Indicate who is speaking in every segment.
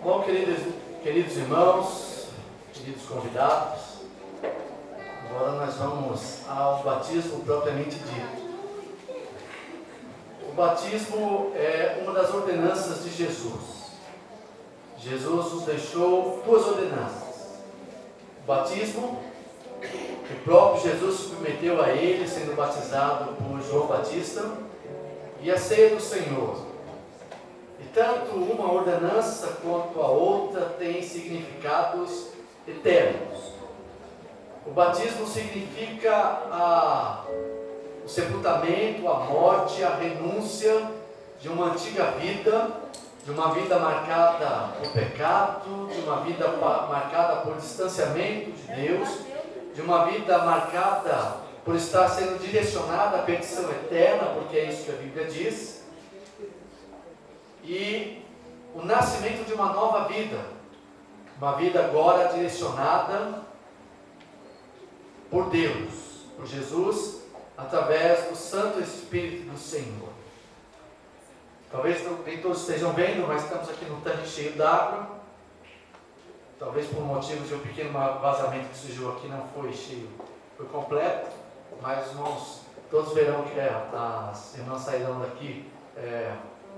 Speaker 1: Bom, queridos irmãos, queridos convidados, agora nós vamos ao batismo propriamente dito. O batismo é uma das ordenanças de Jesus. Jesus nos deixou duas ordenanças. O batismo, que o próprio Jesus submeteu a ele, sendo batizado por João Batista, e a ceia do Senhor. E tanto uma ordenança quanto a outra têm significados eternos. O batismo significa o sepultamento, a morte, a renúncia de uma antiga vida, de uma vida marcada por pecado, de uma vida marcada por distanciamento de Deus, de uma vida marcada por estar sendo direcionada à perdição eterna, porque é isso que a Bíblia diz, e o nascimento de uma nova vida, uma vida agora direcionada por Deus, por Jesus, através do Santo Espírito do Senhor. Talvez nem todos estejam vendo, mas estamos aqui no tanque cheio d'água. Talvez por motivo de um pequeno vazamento que surgiu aqui, não foi cheio, foi completo. Mas os irmãos, todos verão que as irmãs sairão daqui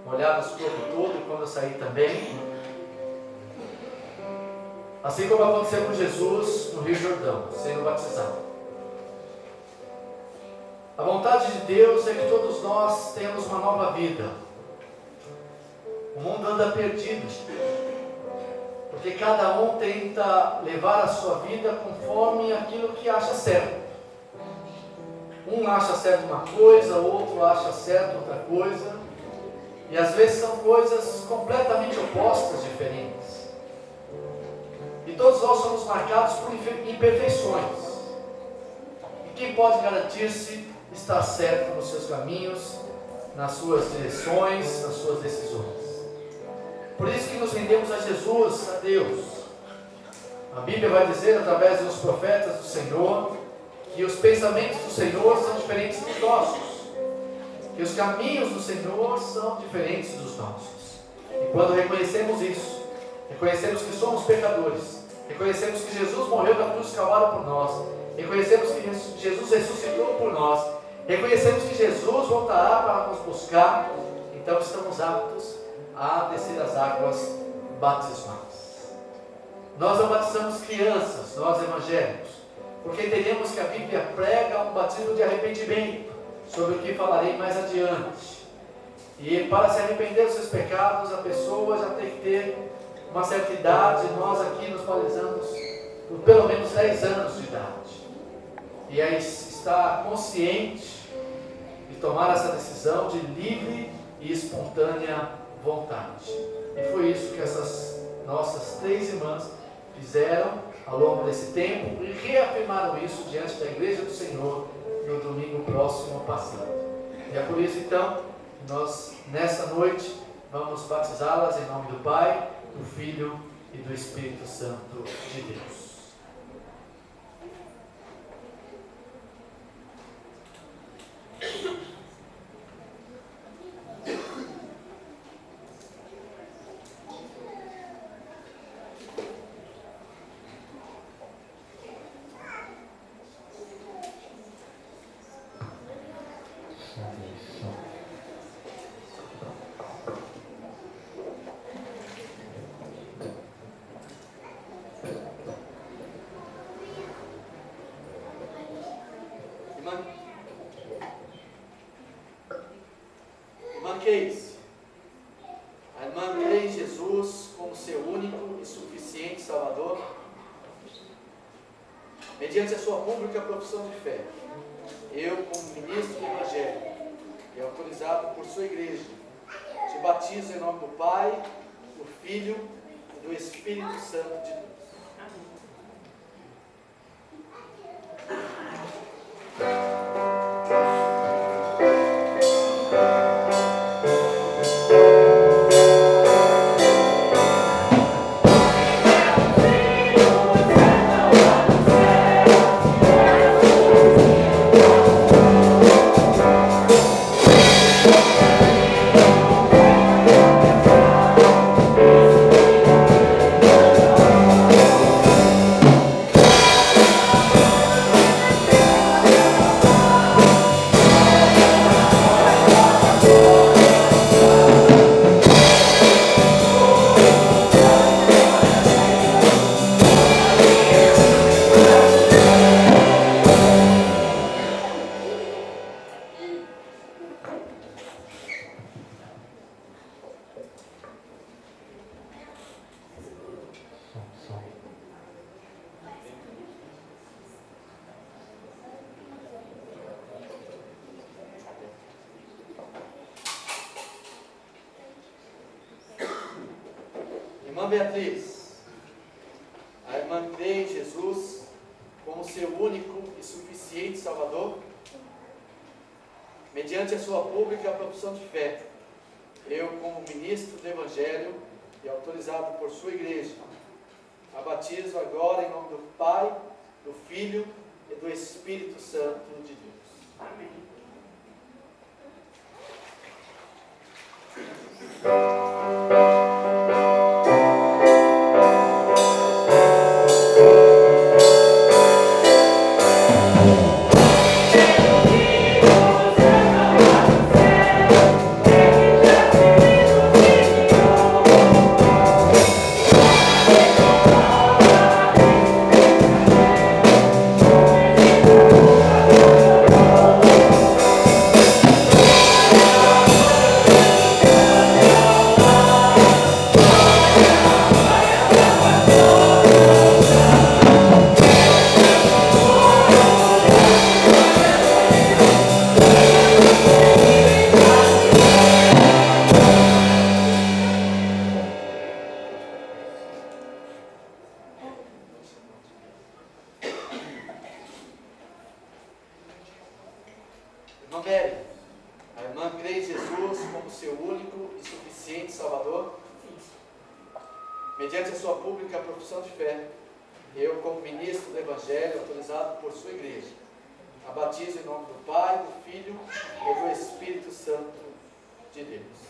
Speaker 1: molhadas o corpo todo, e quando eu sair também. Assim como aconteceu com Jesus no Rio Jordão, sendo batizado. A vontade de Deus é que todos nós tenhamos uma nova vida. O mundo anda perdido, porque cada um tenta levar a sua vida conforme aquilo que acha certo. Um acha certo uma coisa, o outro acha certo outra coisa, e às vezes são coisas completamente opostas, diferentes. E todos nós somos marcados por imperfeições. E quem pode garantir-se estar certo nos seus caminhos, nas suas direções, nas suas decisões? Por isso que nos rendemos a Jesus, a Deus. A Bíblia vai dizer, através dos profetas do Senhor, que os pensamentos do Senhor são diferentes dos nossos, que os caminhos do Senhor são diferentes dos nossos. E quando reconhecemos isso, reconhecemos que somos pecadores, reconhecemos que Jesus morreu na cruz do Calvário por nós, reconhecemos que Jesus ressuscitou por nós, reconhecemos que Jesus voltará para nos buscar, então estamos aptos a descer as águas batismais. Nós não batizamos crianças, nós evangélicos, porque entendemos que a Bíblia prega um batismo de arrependimento, sobre o que falarei mais adiante. E para se arrepender dos seus pecados, a pessoa já tem que ter uma certa idade. Nós aqui nos batizamos por pelo menos 10 anos de idade. E aí está consciente de tomar essa decisão de livre e espontânea vontade. E foi isso que essas nossas 3 irmãs fizeram ao longo desse tempo e reafirmaram isso diante da Igreja do Senhor no domingo próximo passado. E é por isso então, nós nessa noite vamos batizá-las em nome do Pai, do Filho e do Espírito Santo de Deus. Irmã Casey, a irmã crê em Jesus como seu único e suficiente Salvador, mediante a sua pública profissão de fé. Eu, como ministro do Evangelho e autorizado por sua igreja, te batizo em nome do Pai, do Filho e do Espírito Santo de Deus. Irmã Beatriz, a irmã crê em Jesus como seu único e suficiente Salvador, mediante a sua pública profissão de fé. Eu, como ministro do Evangelho e autorizado por sua igreja, a batizo agora em nome do Pai, do Filho e do Espírito Santo de Deus. Amém. Irmã Mary, a irmã crê em Jesus como seu único e suficiente Salvador, mediante a sua pública profissão de fé. Eu, como ministro do Evangelho, autorizado por sua igreja, a batizo em nome do Pai, do Filho e do Espírito Santo de Deus.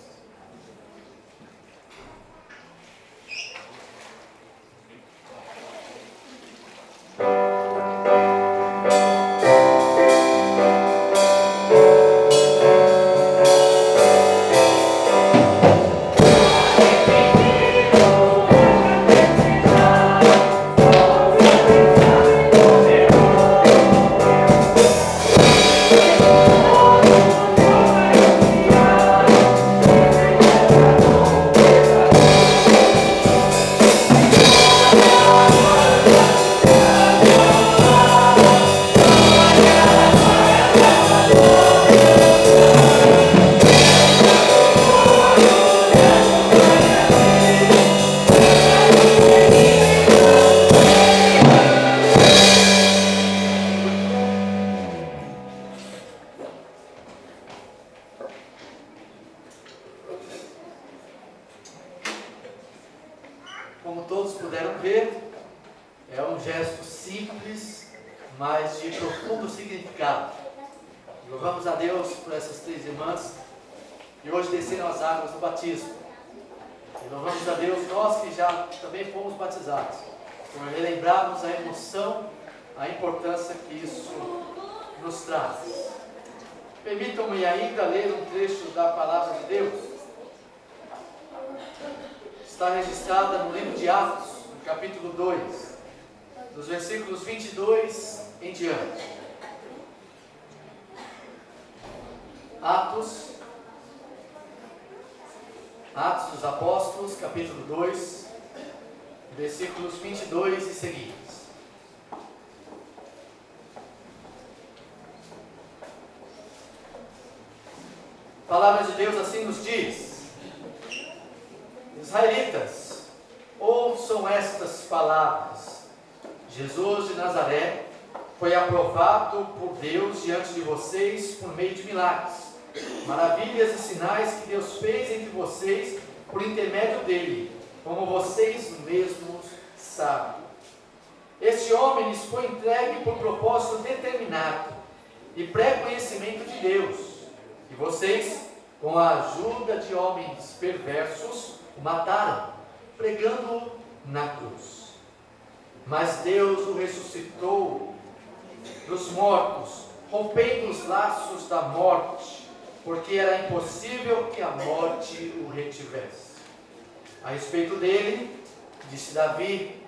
Speaker 1: Como todos puderam ver, é um gesto simples, mas de profundo significado. Louvamos a Deus por essas três irmãs que hoje desceram as águas do batismo. E louvamos a Deus nós que já também fomos batizados, por relembrarmos a emoção, a importância que isso nos traz. Permitam-me ainda ler um trecho da Palavra de Deus. Está registrada no livro de Atos, no capítulo 2, dos versículos 22 em diante. Atos dos Apóstolos, capítulo 2, versículos 22 e seguintes. A palavra de Deus assim nos diz: Israelitas, ouçam estas palavras. Jesus de Nazaré foi aprovado por Deus diante de vocês por meio de milagres, maravilhas e sinais que Deus fez entre vocês por intermédio dele, como vocês mesmos sabem. Este homem lhes foi entregue por propósito determinado e pré-conhecimento de Deus, e vocês, com a ajuda de homens perversos, o mataram, pregando-o na cruz. Mas Deus o ressuscitou dos mortos, rompendo os laços da morte, porque era impossível que a morte o retivesse. A respeito dele, disse Davi: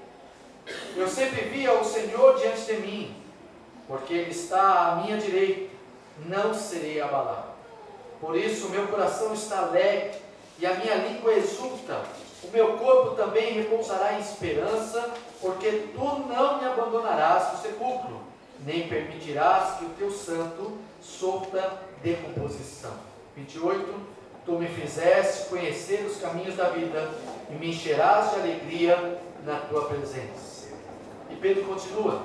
Speaker 1: eu sempre via o Senhor diante de mim, porque ele está à minha direita, não serei abalado. Por isso o meu coração está alegre e a minha língua exulta. O meu corpo também repousará em esperança, porque tu não me abandonarás no sepulcro, nem permitirás que o teu santo sofra decomposição. 28. tu me fizeste conhecer os caminhos da vida e me encherás de alegria na tua presença. E Pedro continua: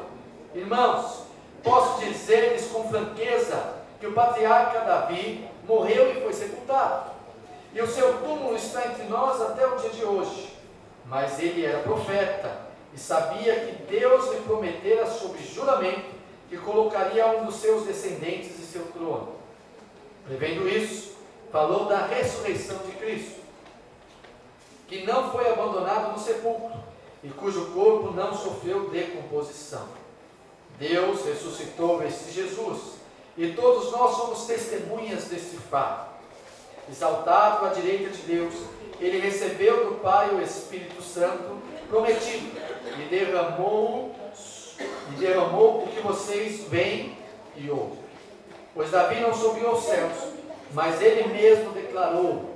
Speaker 1: irmãos, posso dizer-lhes com franqueza que o patriarca Davi morreu e foi sepultado, e o seu túmulo está entre nós até o dia de hoje. Mas ele era profeta e sabia que Deus lhe prometera sob juramento que colocaria um dos seus descendentes em seu trono. Prevendo isso, falou da ressurreição de Cristo, que não foi abandonado no sepulcro e cujo corpo não sofreu decomposição. Deus ressuscitou este Jesus, e todos nós somos testemunhas deste fato. Exaltado à direita de Deus, ele recebeu do Pai o Espírito Santo prometido e derramou o que vocês veem e ouvem. Pois Davi não subiu aos céus, mas ele mesmo declarou: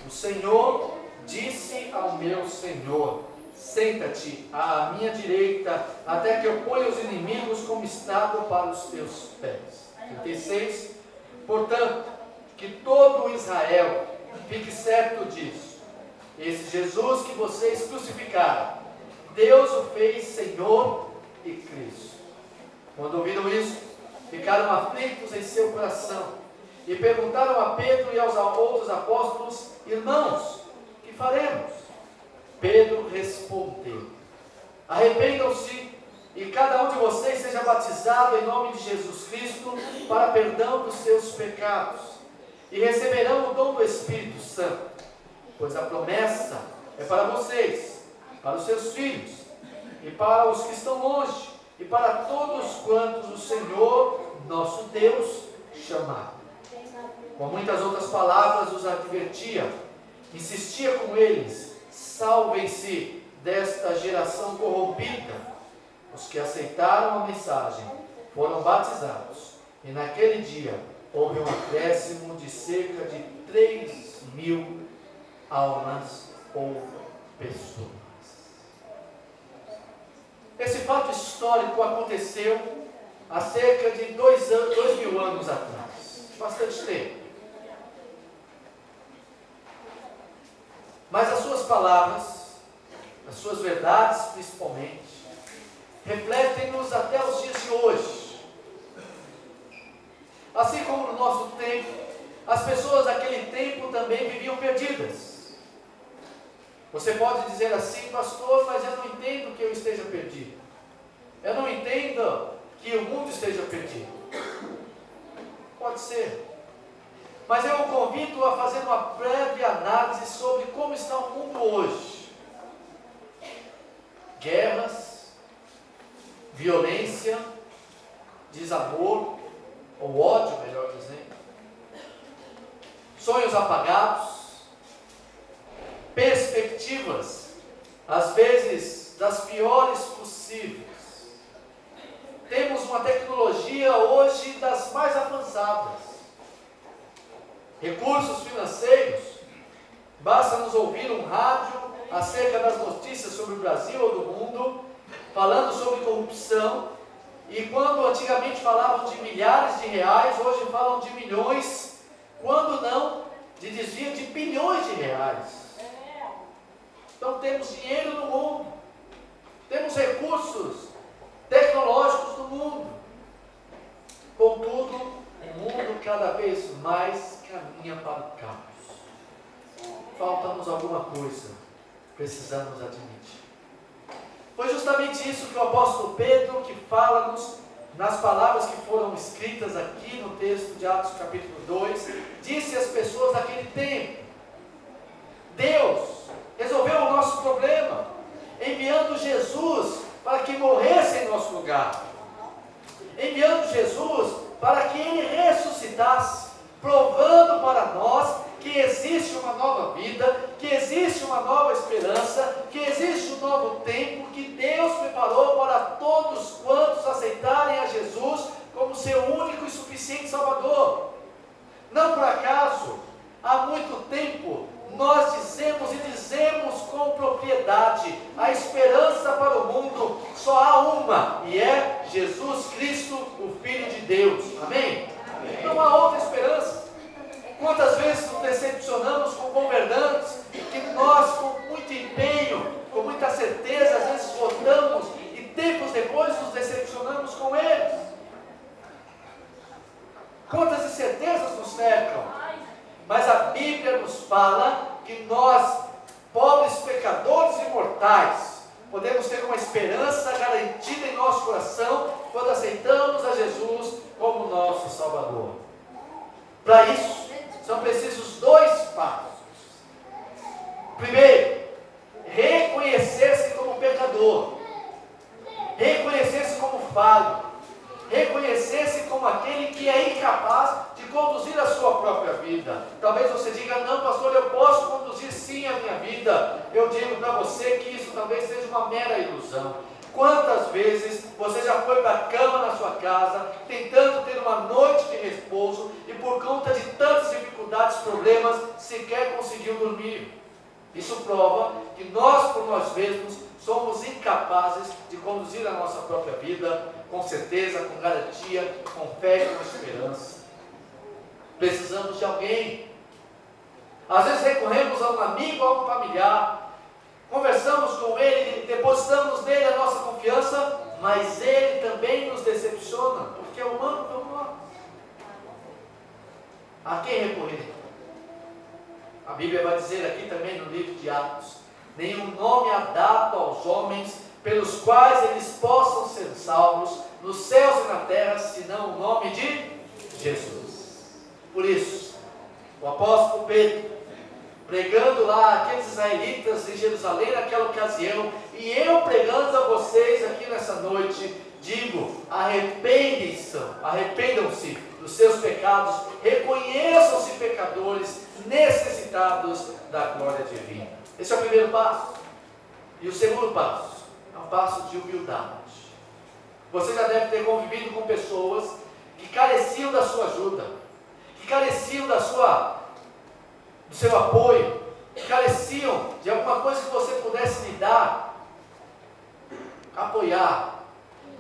Speaker 1: o Senhor disse ao meu Senhor: senta-te à minha direita, até que eu ponha os inimigos como estátua para os teus pés. 36. Portanto, que todo Israel fique certo disso: esse Jesus que vocês crucificaram, Deus o fez Senhor e Cristo. Quando ouviram isso, ficaram aflitos em seu coração e perguntaram a Pedro e aos outros apóstolos: irmãos, que faremos? Pedro respondeu: arrependam-se e cada um de vocês seja batizado em nome de Jesus Cristo para perdão dos seus pecados, e receberão o dom do Espírito Santo, pois a promessa é para vocês, para os seus filhos e para os que estão longe, e para todos quantos o Senhor nosso Deus chamar. Com muitas outras palavras os advertia, insistia com eles: salvem-se desta geração corrompida. Os que aceitaram a mensagem foram batizados, e naquele dia houve um acréscimo de cerca de 3.000 almas ou pessoas. Esse fato histórico aconteceu há cerca de 2.000 anos atrás, bastante tempo. Mas as suas palavras, as suas verdades principalmente, refletem-nos até os dias de hoje. Assim como no nosso tempo, as pessoas daquele tempo também viviam perdidas. Você pode dizer assim: pastor, mas eu não entendo que eu esteja perdido. Eu não entendo que o mundo esteja perdido. Pode ser. Mas eu o convido a fazer uma breve análise sobre como está o mundo hoje. Guerras, violência, desamor, ou ódio, melhor dizendo, sonhos apagados, perspectivas, às vezes, das piores possíveis. Temos uma tecnologia hoje das mais avançadas, recursos financeiros. Basta nos ouvir um rádio acerca das notícias sobre o Brasil ou do mundo, falando sobre corrupção, e quando antigamente falavam de milhares de reais, hoje falam de milhões, quando não, de desvio de bilhões de reais. Então temos dinheiro no mundo, temos recursos tecnológicos no mundo, contudo, o mundo cada vez mais caminha para o caos. Falta-nos alguma coisa, precisamos admitir. Foi justamente isso que o apóstolo Pedro, que fala-nos nas palavras que foram escritas aqui no texto de Atos capítulo 2, disse às pessoas daquele tempo. Deus resolveu o nosso problema, enviando Jesus para que morresse em nosso lugar, enviando Jesus para que Ele ressuscitasse, provando para nós que existe uma nova vida, que existe uma nova esperança, que existe um novo tempo, que Deus preparou para todos quantos aceitarem a Jesus como seu único e suficiente Salvador. Não por acaso, há muito tempo, nós dizemos e dizemos com propriedade: a esperança para o mundo só há uma, e é Jesus Cristo, o Filho de Deus. Amém? Amém. Não há outra esperança. Quantas vezes nos decepcionamos com governantes que nós, com muito empenho, com muita certeza, às vezes votamos e tempos depois nos decepcionamos com eles? Quantas incertezas nos cercam? Mas a Bíblia nos fala que nós, pobres pecadores e mortais, podemos ter uma esperança garantida em nosso coração quando aceitamos a Jesus como nosso Salvador. Para isso, são precisos 2 passos. Primeiro, reconhecer-se como pecador, reconhecer-se como falho, reconhecer-se como aquele que é incapaz de conduzir a sua própria vida. Talvez você diga: não, pastor, eu posso conduzir sim a minha vida. Eu digo para você que isso talvez seja uma mera ilusão. Quantas vezes você já foi para a cama na sua casa, tentando ter uma noite de repouso, e por conta de tantas dificuldades, problemas, sequer conseguiu dormir? Isso prova que nós, por nós mesmos, somos incapazes de conduzir a nossa própria vida com certeza, com garantia, com fé e com esperança. Precisamos de alguém. Às vezes recorremos a um amigo, a um familiar, conversamos com ele, depositamos nele a nossa confiança, mas ele também nos decepciona, porque é humano como nós. A quem recorrer? A Bíblia vai dizer aqui também no livro de Atos: nenhum nome há dado aos homens pelos quais eles possam ser salvos nos céus e na terra, senão o nome de Jesus. Por isso, o apóstolo Pedro, pregando lá aqueles israelitas em Jerusalém naquela ocasião, e eu pregando a vocês aqui nessa noite, digo: arrependam-se dos seus pecados, reconheçam-se pecadores, necessitados da glória divina. Esse é o primeiro passo. E o segundo passo é um passo de humildade. Você já deve ter convivido com pessoas que careciam da sua ajuda, que careciam do seu apoio, que careciam de alguma coisa que você pudesse lhe dar, apoiar.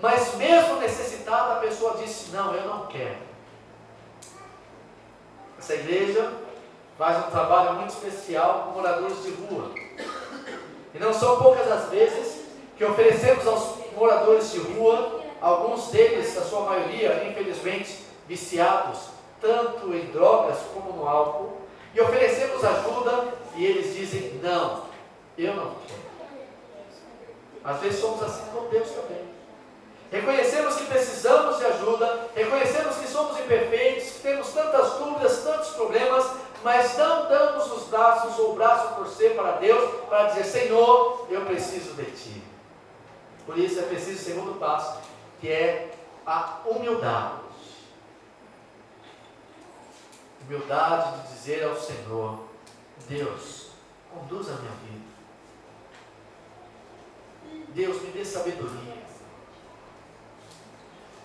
Speaker 1: Mas mesmo necessitada, a pessoa disse: não, eu não quero. Essa igreja faz um trabalho muito especial com moradores de rua. E não são poucas as vezes que oferecemos aos moradores de rua, alguns deles, a sua maioria, infelizmente, viciados, tanto em drogas como no álcool, e oferecemos ajuda e eles dizem: não, eu não quero. Às vezes somos assim com Deus também. Reconhecemos que precisamos de ajuda, reconhecemos que somos imperfeitos, que temos tantas dúvidas, tantos problemas, mas não damos os braços ou o braço a torcer para Deus, para dizer: Senhor, eu preciso de Ti. Por isso é preciso o segundo passo, que é a humildade. Humildade de dizer ao Senhor: Deus, conduza a minha vida. Deus, me dê sabedoria.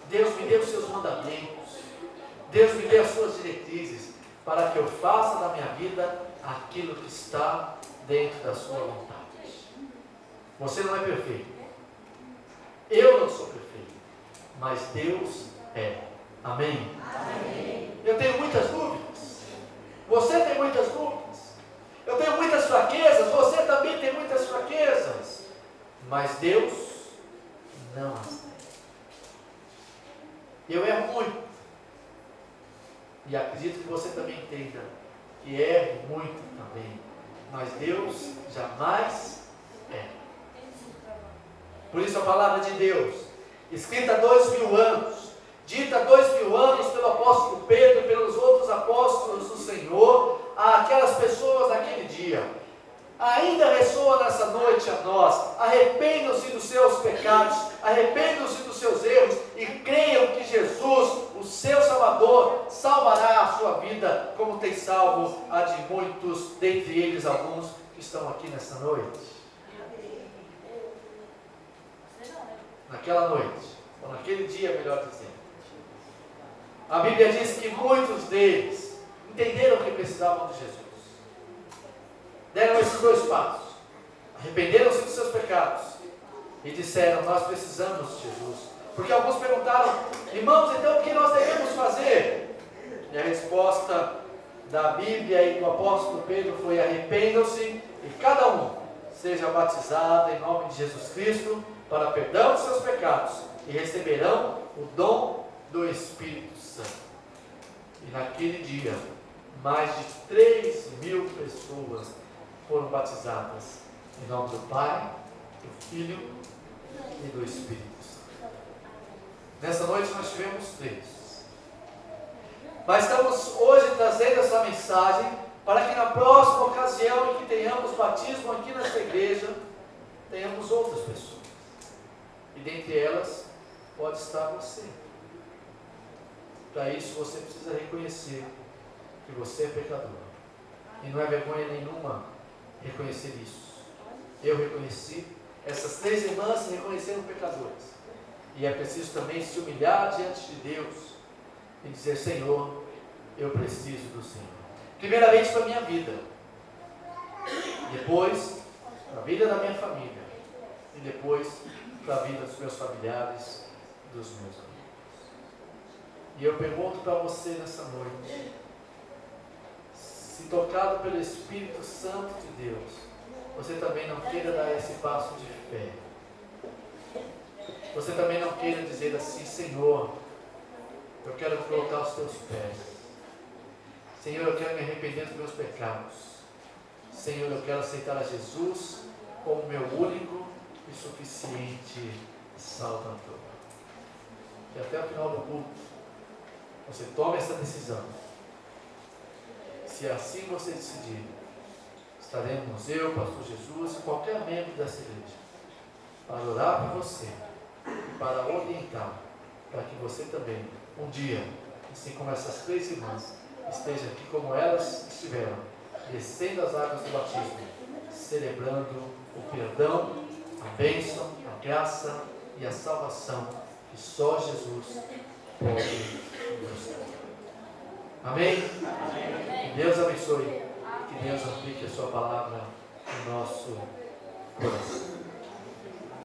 Speaker 1: Deus, me dê os seus mandamentos. Deus, me dê as suas diretrizes, para que eu faça da minha vida aquilo que está dentro da sua vontade. Você não é perfeito. Eu não sou perfeito. Mas Deus é. Amém? Amém. Eu tenho muitas dúvidas. Você tem muitas dúvidas. Eu tenho muitas fraquezas. Você também tem muitas fraquezas. Mas Deus não as tem. Eu erro muito. E acredito que você também entenda que erre muito também. Mas Deus jamais erra. Por isso a palavra de Deus, escrita há 2000 anos, dita há 2000 anos pelo apóstolo Pedro e pelos outros apóstolos do Senhor, àquelas pessoas naquele dia, ainda ressoa nessa noite a nós. Arrependam-se dos seus pecados, arrependam-se dos seus erros e creiam que Jesus, o seu Salvador, salvará a sua vida, como tem salvo a de muitos, dentre eles alguns que estão aqui nesta noite. Naquela noite, ou naquele dia, melhor dizendo, a Bíblia diz que muitos deles entenderam que precisavam de Jesus. Deram esses 2 passos, arrependeram-se dos seus pecados e disseram: nós precisamos de Jesus. Porque alguns perguntaram: irmãos, então o que nós devemos fazer? E a resposta da Bíblia e do apóstolo Pedro foi: arrependam-se e cada um seja batizado em nome de Jesus Cristo para perdão dos seus pecados e receberão o dom do Espírito Santo. E naquele dia, mais de 3.000 pessoas foram batizadas em nome do Pai, do Filho e do Espírito Santo. Nessa noite nós tivemos 3. Mas estamos hoje trazendo essa mensagem para que na próxima ocasião em que tenhamos batismo aqui nessa igreja, tenhamos outras pessoas. E dentre elas pode estar você. Para isso você precisa reconhecer que você é pecador. E não é vergonha nenhuma reconhecer isso. Eu reconheci, essas 3 irmãs se reconheceram pecadores. E é preciso também se humilhar diante de Deus e dizer: Senhor, eu preciso do Senhor. Primeiramente para a minha vida, depois para a vida da minha família, e depois para a vida dos meus familiares, dos meus amigos. E eu pergunto para você nessa noite, se tocado pelo Espírito Santo de Deus, você também não queira dar esse passo de fé. Você também não queira dizer assim: Senhor, eu quero colocar os teus pés. Senhor, eu quero me arrepender dos meus pecados. Senhor, eu quero aceitar a Jesus como meu único e suficiente Salvador. E até o final do culto, você toma essa decisão. Se assim você decidir, estaremos eu, Pastor Jesus e qualquer membro dessa igreja para orar por você e para orientar, para que você também, um dia, assim como essas 3 irmãs, esteja aqui como elas estiveram, descendo as águas do batismo, celebrando o perdão, a bênção, a graça e a salvação que só Jesus pode nos dar. Amém? Que Deus abençoe, que Deus aplique a sua palavra no nosso coração.